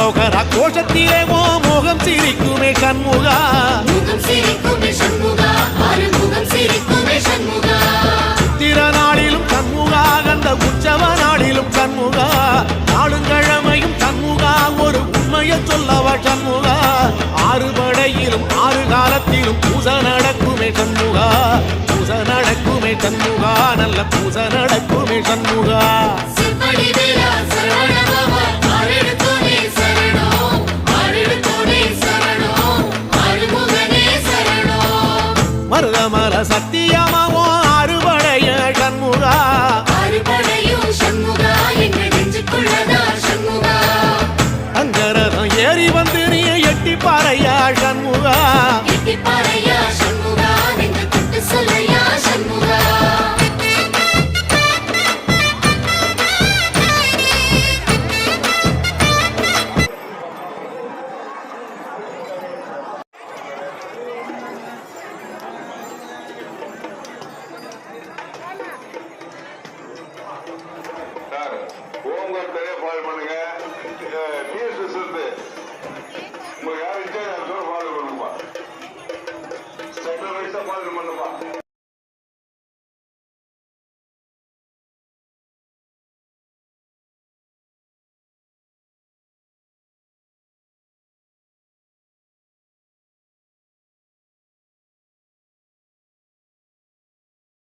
அரோகரா கோஷத்திலே மோகம் சிரிக்குமே சண்முகா சித்திர நாளிலும் சண்முகா கந்த உற்சவ நாளிலும் சண்முகா நாடுங்கிழமையும் சண்முகா ஒரு உண்மையை சொல்லவா சண்முகா ஆறு படையிலும் ஆறு காலத்திலும் பூச நடக்குமே சண்முகா பூச நடக்குமே சண்முகா நல்ல பூச நடக்குமே சண்முகா மருதமல சத்தியமாவோ அறுபடைய சண்முகா அங்கரதம் ஏறி வந்து நீ எட்டி பாறையா சண்முகா ஓங்கோட்டையே ஃபாலோ பண்ணுங்க. டிஎஸ்எஸ் இருந்து உங்களுக்கு யாரும் ஃபாலோ பண்ணுப்பா. ஸ்டெப் வைஸா ஃபாலோ பண்ணுப்பா.